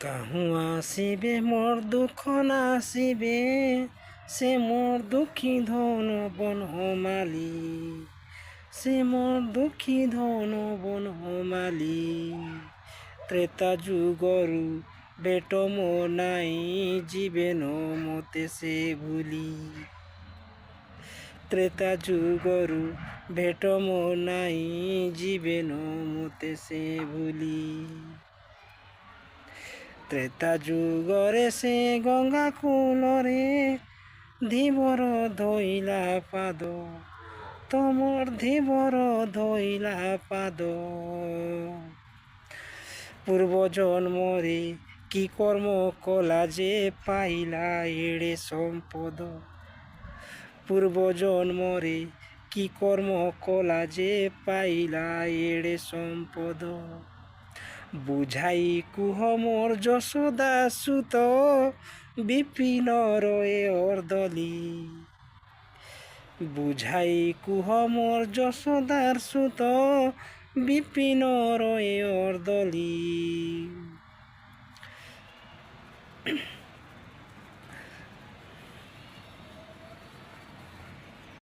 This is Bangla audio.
কাহু আসিবে মোর দুঃখ নাসিবে, সে মোর দুঃখী ধন বনমালী, সে মোর দুঃখী ধন বনমালী। ত্রেতা যুগরু বেট মো নাই, জীবেন মতে সে ভুলি। ত্রেতা যুগরু ভেট মো নাই, জীবেন মতে সে ভুলি। ত্রেতা যুগরে সে গঙ্গা কূলরে, ধীবর ধইলা পাদ, তোমর ধীবর ধইলা পাদ। পূর্ব জন্মরে কি কর্ম কলা যে পাইলা এড়ে সম্পদ। পূর্ব জন্মরে কি কর্ম কলা যে পাইলা এড়ে সম্পদ। বুঝাই কুহ মোর যশোদা সুত, বিপিন রয়ে অর্দলি। বুঝাই কুহ মোর যশোদার সুত, বিপিন রয়ে অর্দলি।